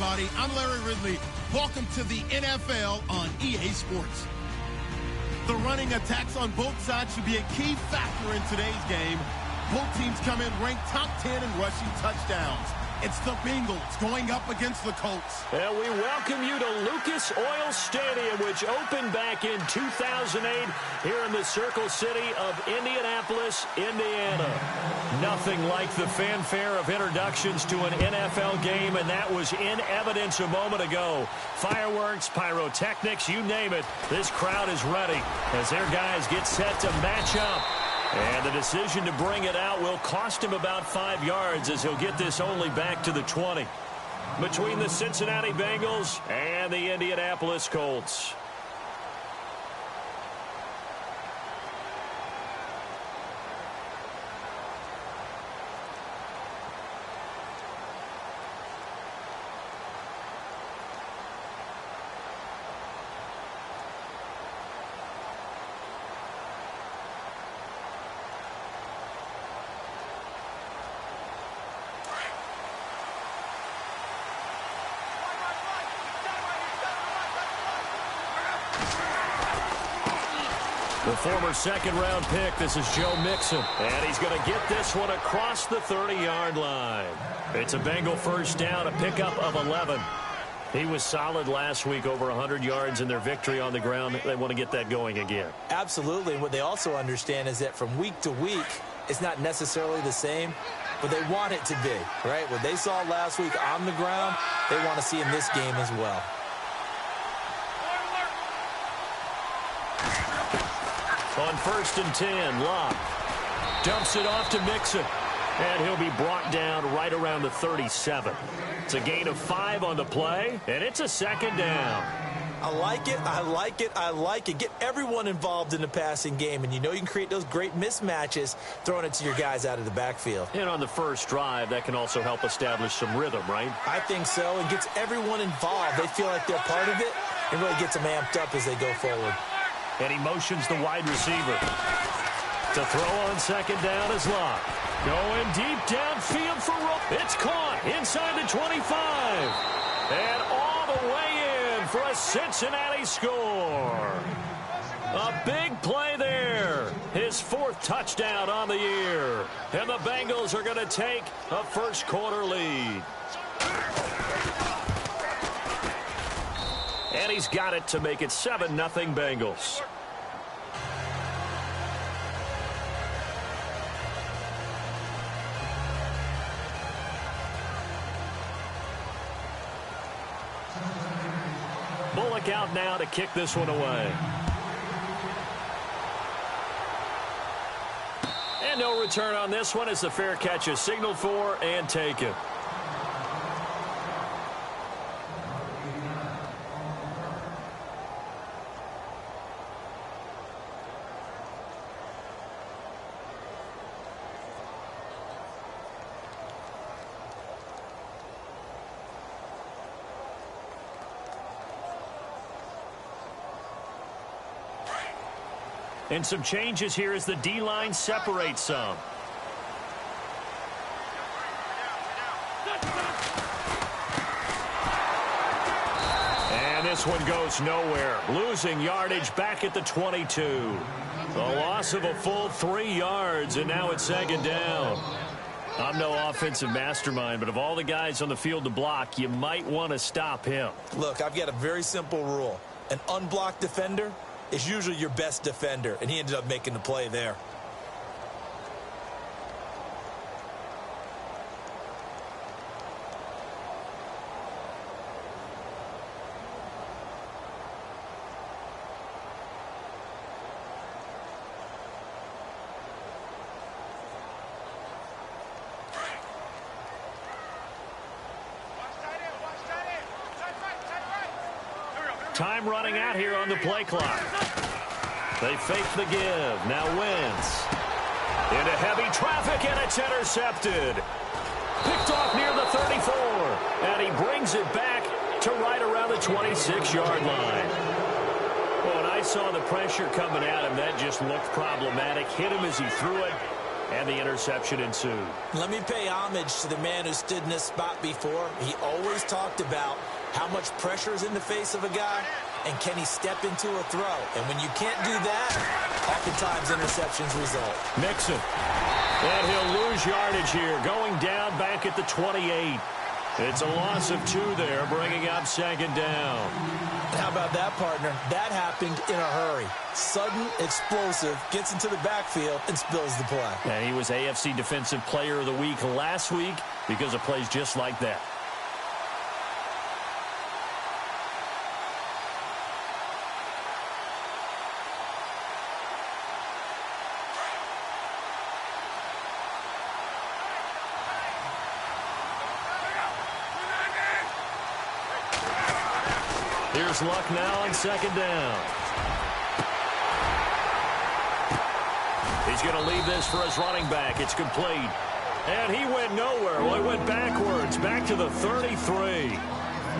everybody. I'm Larry Ridley. Welcome to the NFL on EA Sports. The running attacks on both sides should be a key factor in today's game. Both teams come in ranked top 10 in rushing touchdowns. It's the Bengals going up against the Colts. And we welcome you to Lucas Oil Stadium, which opened back in 2008 here in the Circle City of Indianapolis, Indiana. Nothing like the fanfare of introductions to an NFL game, and that was in evidence a moment ago. Fireworks, pyrotechnics, you name it. This crowd is ready as their guys get set to match up. And the decision to bring it out will cost him about 5 yards as he'll get this only back to the 20. Between the Cincinnati Bengals and the Indianapolis Colts. The former second-round pick, this is Joe Mixon. And he's going to get this one across the 30-yard line. It's a Bengal first down, a pickup of 11. He was solid last week, over 100 yards in their victory on the ground. They want to get that going again. Absolutely. What they also understand is that from week to week, it's not necessarily the same, but they want it to be, right? What they saw last week on the ground, they want to see in this game as well. On 1st and 10, Locke dumps it off to Mixon, and he'll be brought down right around the 37. It's a gain of 5 on the play, and it's a second down. I like it, I like it, I like it. Get everyone involved in the passing game, and you know you can create those great mismatches throwing it to your guys out of the backfield. And on the first drive, that can also help establish some rhythm, right? I think so. It gets everyone involved. They feel like they're part of it, and really gets them amped up as they go forward. And he motions the wide receiver. To throw on second down is Locke. Going deep downfield for Rowe. It's caught inside the 25. And all the way in for a Cincinnati score. A big play there. His 4th touchdown on the year. And the Bengals are going to take a first quarter lead. And he's got it to make it 7-0 Bengals. Bullock out now to kick this one away. And no return on this one as the fair catch is signaled for and taken. And some changes here as the D-line separates some. And this one goes nowhere. Losing yardage back at the 22. A loss of a full 3 yards, and now it's second down. I'm no offensive mastermind, but of all the guys on the field to block, you might want to stop him. Look, I've got a very simple rule. An unblocked defender is usually your best defender, and he ended up making the play there. Time running out here on the play clock. They fake the give. Now Wentz. Into heavy traffic, and it's intercepted. Picked off near the 34. And he brings it back to right around the 26-yard line. Well, when I saw the pressure coming at him, that just looked problematic. Hit him as he threw it. and the interception ensued. Let me pay homage to the man who stood in this spot before. He always talked about how much pressure is in the face of a guy, and can he step into a throw? And when you can't do that, oftentimes interceptions result. Mixon. And he'll lose yardage here, going down back at the 28. It's a loss of 2 there, bringing up second down. How about that, partner? That happened in a hurry. Sudden, explosive, gets into the backfield, and spills the play. And he was AFC Defensive Player of the Week last week because of plays just like that. Here's Luck now on second down. He's going to leave this for his running back. It's complete. And he went nowhere. Well, he went backwards, back to the 33.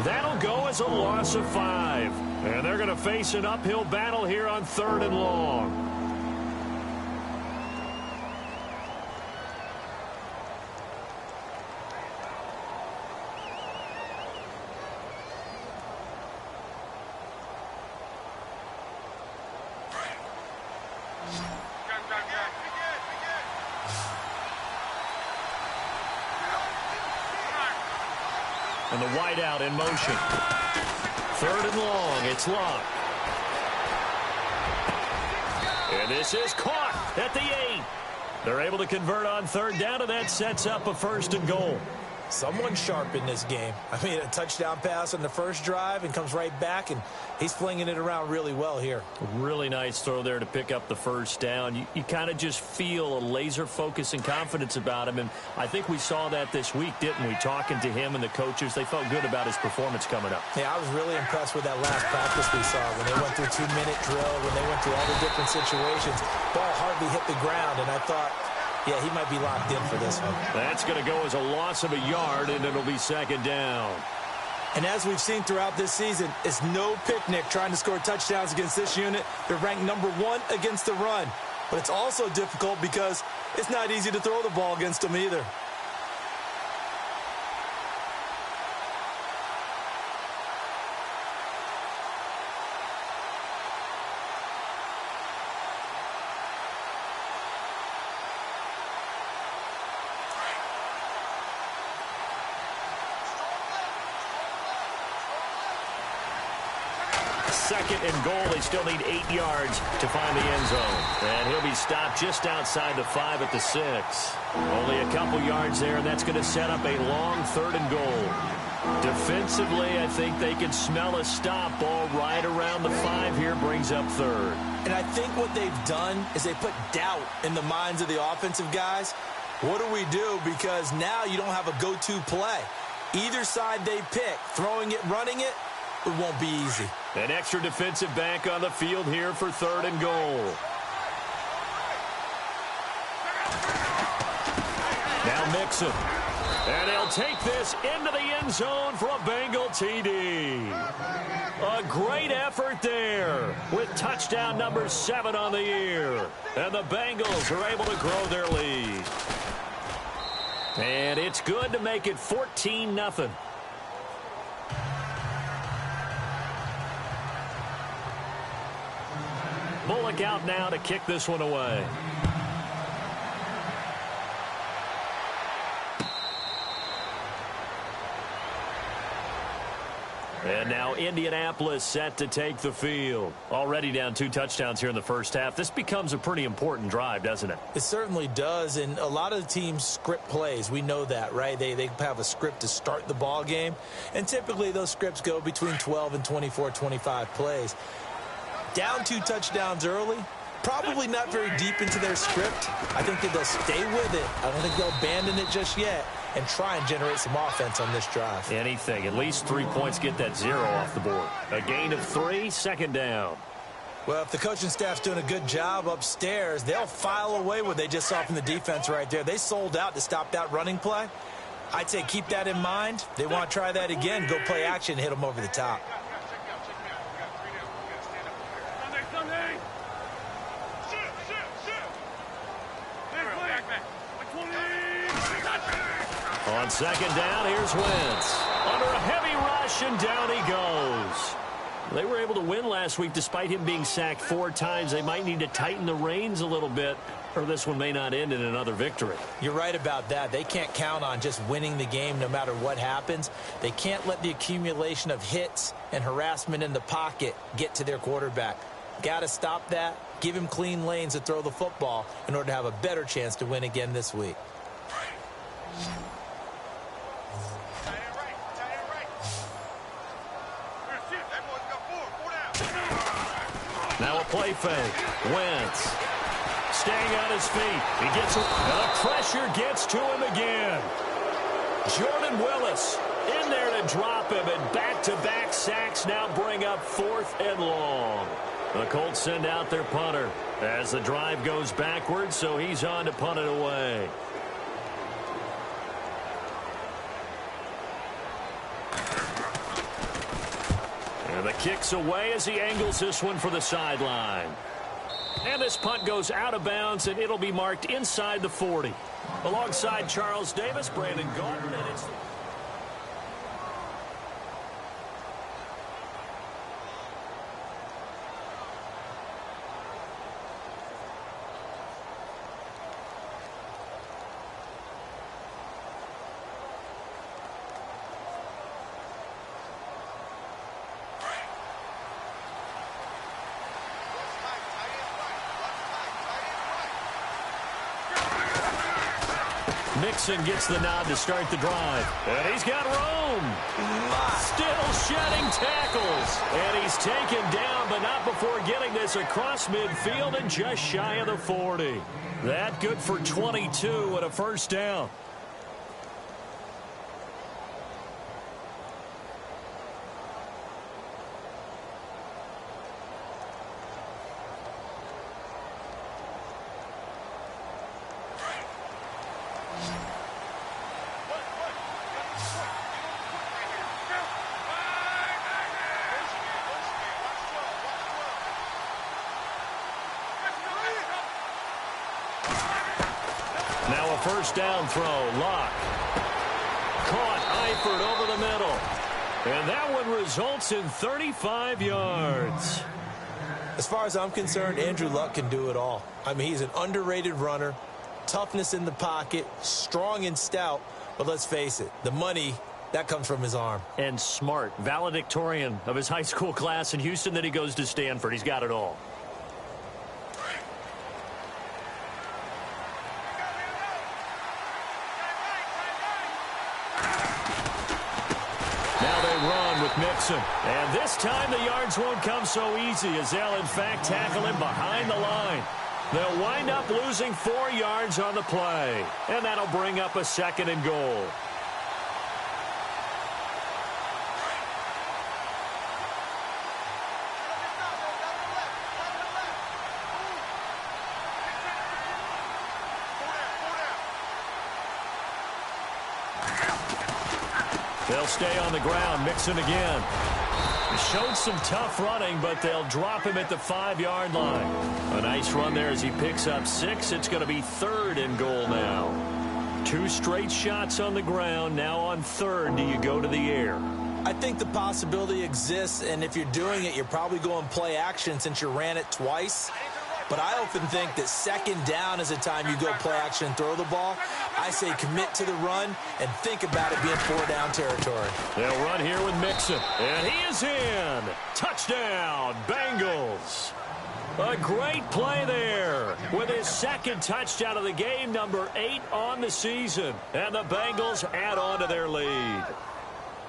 That'll go as a loss of 5. And they're going to face an uphill battle here on 3rd and long. And the wideout in motion. 3rd and long. It's Luck. And this is caught at the 8. They're able to convert on 3rd down, and that sets up a 1st and goal. Someone sharp in this game. I mean, a touchdown pass on the first drive and comes right back, and he's flinging it around really well here. Really nice throw there to pick up the 1st down. You kind of just feel a laser focus and confidence about him, and I think we saw that this week, didn't we? Talking to him and the coaches, they felt good about his performance coming up. Yeah, I was really impressed with that last practice we saw when they went through 2-minute drill, when they went through all the different situations. Ball hardly hit the ground, and I thought, yeah, he might be locked in for this one. That's going to go as a loss of a yard, and it'll be 2nd down. And as we've seen throughout this season, it's no picnic trying to score touchdowns against this unit. They're ranked number 1 against the run. But it's also difficult because it's not easy to throw the ball against them either. Second and goal. They still need 8 yards to find the end zone. And he'll be stopped just outside the 5 at the 6. Only a couple yards there, and that's going to set up a long 3rd and goal. Defensively, I think they can smell a stop. Ball right around the 5 here, brings up 3rd. And I think what they've done is they put doubt in the minds of the offensive guys. What do we do? Because now you don't have a go-to play. Either side they pick, throwing it, running it, it won't be easy. An extra defensive back on the field here for 3rd and goal. Now Mixon. And he'll take this into the end zone for a Bengal TD. A great effort there with touchdown number 7 on the year. And the Bengals are able to grow their lead. And it's good to make it 14-0. Bullock out now to kick this one away. And now Indianapolis set to take the field. Already down 2 touchdowns here in the first half. This becomes a pretty important drive, doesn't it? It certainly does, and a lot of the teams script plays. We know that, right? They have a script to start the ball game, and typically those scripts go between 12 and 24, 25 plays. Down 2 touchdowns early, probably not very deep into their script. I think that they'll stay with it. I don't think they'll abandon it just yet and try and generate some offense on this drive. Anything. At least 3 points, get that 0 off the board. A gain of 3, 2nd down. Well, if the coaching staff's doing a good job upstairs, they'll file away what they just saw from the defense right there. They sold out to stop that running play. I'd say keep that in mind. They want to try that again, go play action, hit them over the top. On second down, here's Wentz. Under a heavy rush, and down he goes. They were able to win last week despite him being sacked 4 times. They might need to tighten the reins a little bit, or this one may not end in another victory. You're right about that. They can't count on just winning the game no matter what happens. They can't let the accumulation of hits and harassment in the pocket get to their quarterback. Got to stop that. Give him clean lanes to throw the football in order to have a better chance to win again this week. Now a play fake. Wentz staying on his feet. He gets it. And the pressure gets to him again. Jordan Willis in there to drop him. And back-to-back sacks now bring up 4th and long. The Colts send out their punter as the drive goes backwards, so he's on to punt it away. And the kick's away as he angles this one for the sideline. And this punt goes out of bounds, and it'll be marked inside the 40. Alongside Charles Davis, Brandon Gordon, and it's... Mixon gets the nod to start the drive. And he's got room. Still shedding tackles. And he's taken down, but not before getting this across midfield and just shy of the 40. That good for 22 and a first down. Now a first down throw. Locke. Caught Eifert over the middle. And that one results in 35 yards. As far as I'm concerned, Andrew Luck can do it all. I mean, he's an underrated runner. Toughness in the pocket. Strong and stout. But let's face it, the money, that comes from his arm. And smart. Valedictorian of his high school class in Houston. Then he goes to Stanford. He's got it all. Mixon. And this time the yards won't come so easy as they'll in fact tackle him behind the line. They'll wind up losing 4 yards on the play. And that'll bring up a 2nd and goal. They'll stay on the ground. Mixon again. Showed some tough running, but they'll drop him at the 5-yard line. A nice run there as he picks up 6. It's going to be 3rd and goal now. 2 straight shots on the ground. Now on 3rd, do you go to the air? I think the possibility exists, and if you're doing it, you're probably going play action since you ran it twice. But I often think that 2nd down is the time you go play action and throw the ball. I say commit to the run and think about it being 4-down territory. They'll run here with Mixon. And he is in. Touchdown, Bengals. A great play there with his 2nd touchdown of the game, number 8 on the season. And the Bengals add on to their lead.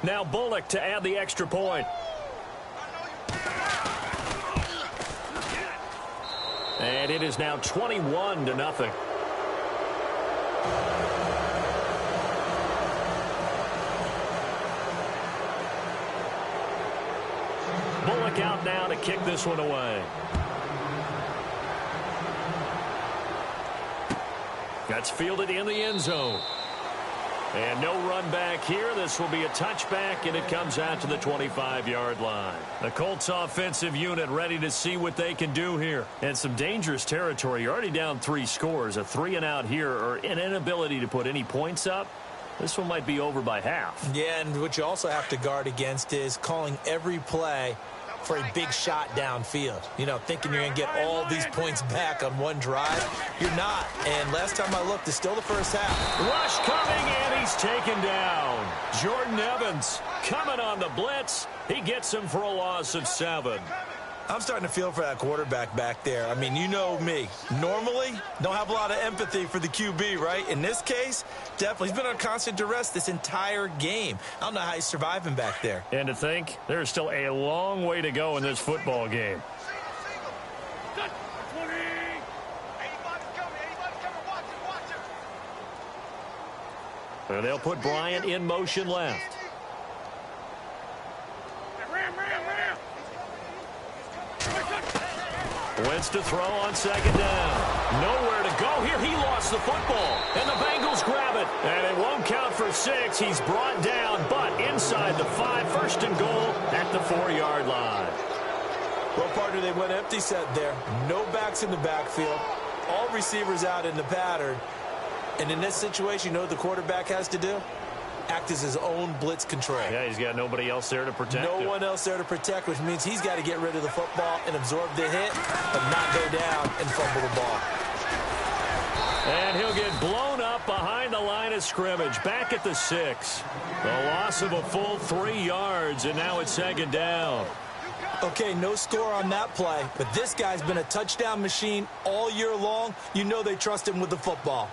Now Bullock to add the extra point. And it is now 21-0. Bullock out now to kick this one away. That's fielded in the end zone. And no run back here. This will be a touchback, and it comes out to the 25-yard line. The Colts offensive unit ready to see what they can do here. And some dangerous territory. You're already down 3 scores. A 3-and-out here or an inability to put any points up. This one might be over by half. Yeah, and what you also have to guard against is calling every play for a big shot downfield. You know, thinking you're going to get all these points back on one drive. You're not. And last time I looked, it's still the first half. Rush coming, and he's taken down. Jordan Evans coming on the blitz. He gets him for a loss of 7. I'm starting to feel for that quarterback back there. I mean, you know me. Normally, don't have a lot of empathy for the QB, right? In this case, definitely. He's been on constant duress this entire game. I don't know how he's surviving back there. And to think, there's still a long way to go in this football game. And they'll put Bryant in motion left. Wentz to throw on second down. Nowhere to go here. He lost the football. And the Bengals grab it. And it won't count for 6. He's brought down, but inside the 5. First and goal at the 4-yard line. Well, partner, they went empty set there. No backs in the backfield. All receivers out in the pattern. And in this situation, you know what the quarterback has to do? Act as his own blitz control. Yeah, he's got nobody else there to protect him. No one else there to protect, which means he's got to get rid of the football and absorb the hit, but not go down and fumble the ball. And he'll get blown up behind the line of scrimmage, back at the 6. The loss of a full 3 yards, and now it's second down. Okay, no score on that play, but this guy's been a touchdown machine all year long. You know they trust him with the football.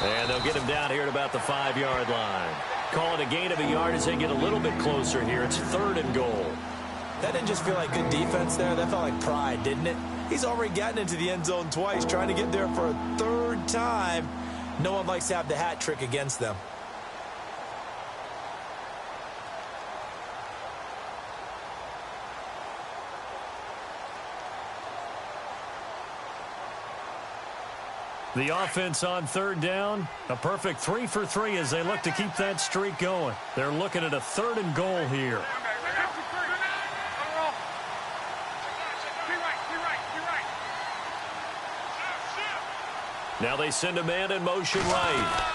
And they'll get him down here at about the 5-yard line. Call it a gain of a yard as they get a little bit closer here. It's 3rd and goal. That didn't just feel like good defense there. That felt like pride, didn't it? He's already gotten into the end zone twice, trying to get there for a 3rd time. No one likes to have the hat trick against them. The offense on 3rd down, a perfect 3 for 3 as they look to keep that streak going. They're looking at a 3rd and goal here. Now they send a man in motion right.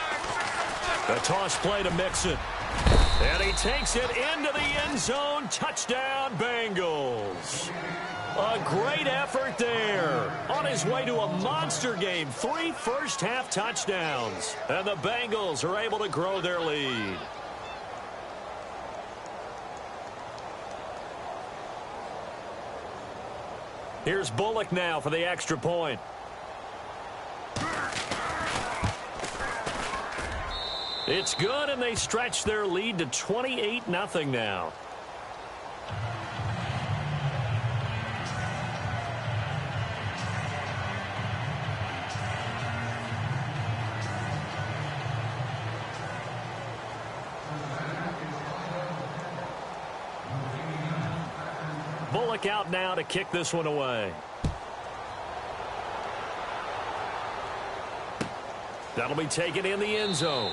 A toss play to Mixon. And he takes it into the end zone. Touchdown, Bengals. A great effort there. On his way to a monster game. 3 first-half touchdowns. And the Bengals are able to grow their lead. Here's Bullock now for the extra point. It's good, and they stretch their lead to 28-0 now. Bullock out now to kick this one away. That'll be taken in the end zone.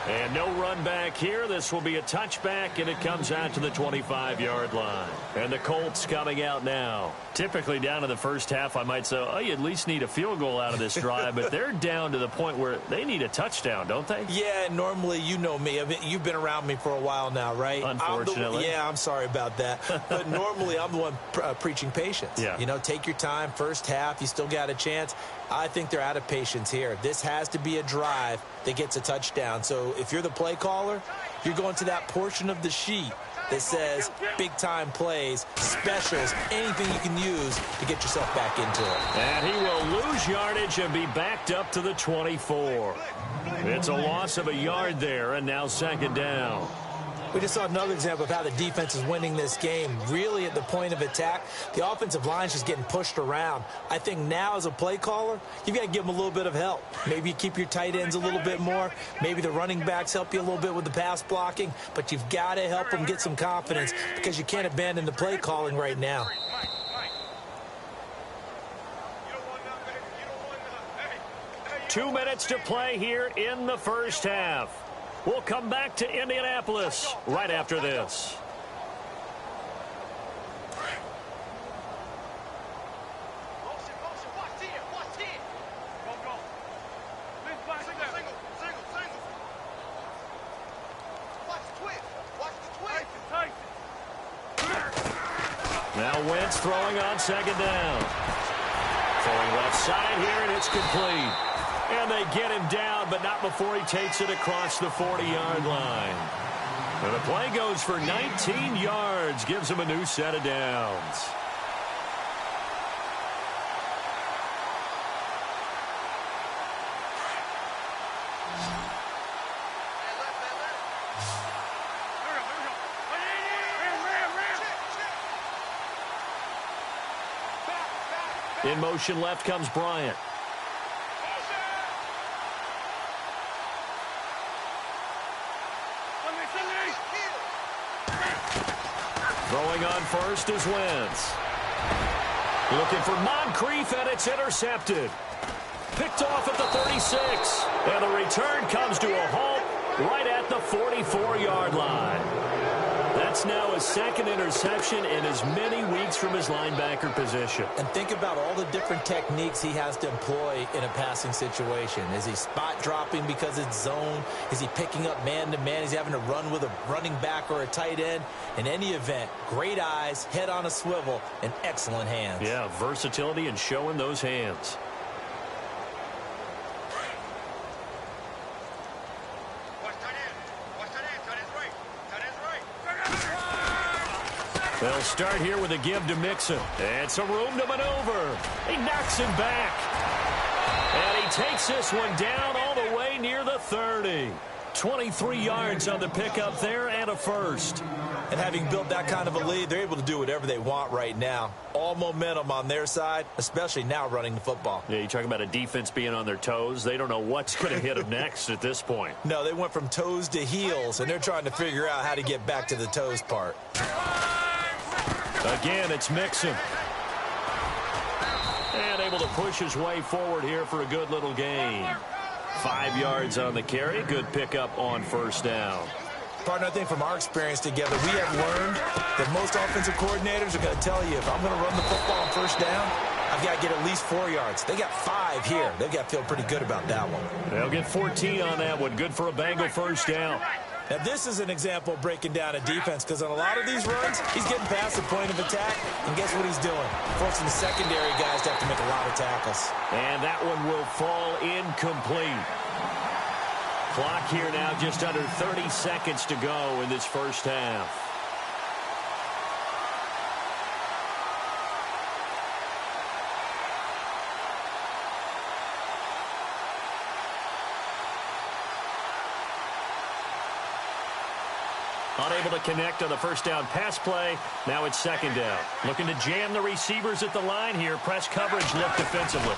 And no run back here. This will be a touchback, and it comes out to the 25-yard line. And the Colts coming out now. Typically down in the first half, I might say, oh, you at least need a field goal out of this drive. But they're down to the point where they need a touchdown, don't they? Yeah, normally, you know me. I mean, you've been around me for a while now, right? Unfortunately. I'm sorry about that. But normally, I'm the one preaching patience. Yeah. You know, take your time. First half, you still got a chance. I think they're out of patience here. This has to be a drive that gets a touchdown. So if you're the play caller, you're going to that portion of the sheet that says big-time plays, specials, anything you can use to get yourself back into it. And he will lose yardage and be backed up to the 24. It's a loss of a yard there, and now second down. We just saw another example of how the defense is winning this game. Really at the point of attack, the offensive line's just getting pushed around. I think now as a play caller, you've got to give them a little bit of help. Maybe you keep your tight ends a little bit more. Maybe the running backs help you a little bit with the pass blocking. But you've got to help them get some confidence because you can't abandon the play calling right now. 2 minutes to play here in the first half. We'll come back to Indianapolis right after this. Now Wentz throwing on second down. Throwing left side here, and it's complete. And they get him down, but not before he takes it across the 40-yard line. And the play goes for 19 yards, gives him a new set of downs. In motion left comes Bryant. Throwing on first is Wentz. Looking for Moncrief, and it's intercepted. Picked off at the 36. And the return comes to a halt right at the 44-yard line. That's now his second interception in as many weeks from his linebacker position. And think about all the different techniques he has to employ in a passing situation. Is he spot dropping because it's zone? Is he picking up man-to-man? Is he having to run with a running back or a tight end? In any event, great eyes, head on a swivel, and excellent hands. Yeah, versatility and showing those hands. They'll start here with a give to Mixon. And some room to maneuver. He knocks him back. And he takes this one down all the way near the 30. 23 yards on the pickup there and a first. And having built that kind of a lead, they're able to do whatever they want right now. All momentum on their side, especially now running the football. Yeah, you talk about a defense being on their toes. They don't know what's going to hit them next at this point. No, they went from toes to heels, and they're trying to figure out how to get back to the toes part. Again, it's Mixon. And able to push his way forward here for a good little gain. 5 yards on the carry. Good pickup on first down. Partner, I think from our experience together, we have learned that most offensive coordinators are going to tell you, if I'm going to run the football on first down, I've got to get at least 4 yards. They got 5 here. They've got to feel pretty good about that one. They'll get 14 on that one. Good for a Bengal first down. Now, this is an example of breaking down a defense, because on a lot of these runs, he's getting past the point of attack, and guess what he's doing? Forcing the secondary guys to have to make a lot of tackles. And that one will fall incomplete. Clock here now just under 30 seconds to go in this first half. Unable to connect on the first down pass play. Now it's second down. Looking to jam the receivers at the line here. Press coverage look defensively.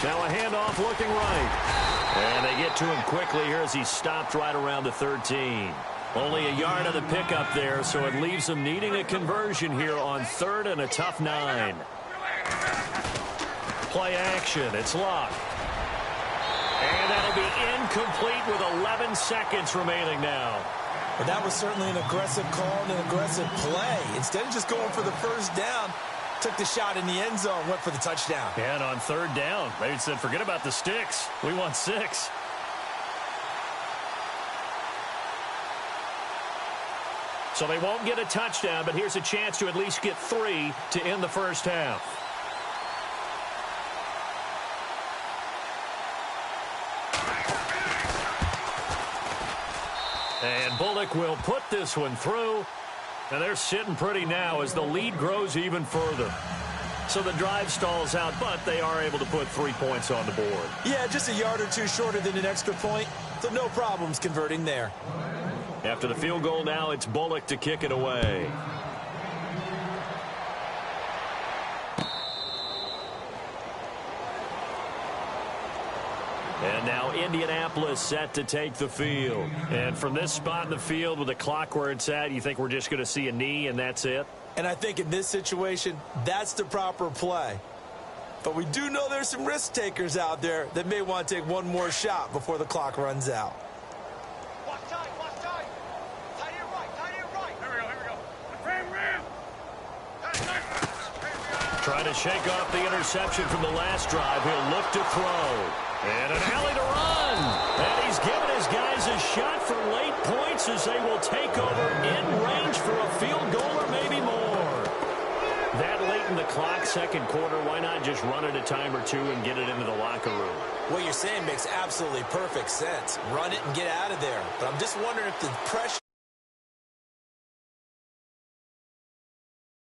Now a handoff looking right. And they get to him quickly here as he's stopped right around the 13. Only a yard of the pickup there, so it leaves them needing a conversion here on third and a tough 9. Play action. It's Luck. And that'll be incomplete with 11 seconds remaining now. But that was certainly an aggressive call and an aggressive play. Instead of just going for the first down, took the shot in the end zone, went for the touchdown. And on third down, they said, forget about the sticks. We want 6. So they won't get a touchdown, but here's a chance to at least get 3 to end the first half. And Bullock will put this one through. And they're sitting pretty now as the lead grows even further. So the drive stalls out, but they are able to put 3 points on the board. Yeah, just a yard or two shorter than an extra point. So no problems converting there. After the field goal now, it's Bullock to kick it away. And now Indianapolis set to take the field. And from this spot in the field with the clock where it's at, you think we're just going to see a knee and that's it? And I think in this situation, that's the proper play. But we do know there's some risk takers out there that may want to take one more shot before the clock runs out. Trying to shake off the interception from the last drive. He'll look to throw. And an alley to run. And he's given his guys a shot for late points as they will take over in range for a field goal or maybe more. That late in the clock, second quarter, why not just run it a time or two and get it into the locker room? What you're saying makes absolutely perfect sense. Run it and get out of there. But I'm just wondering if the pressure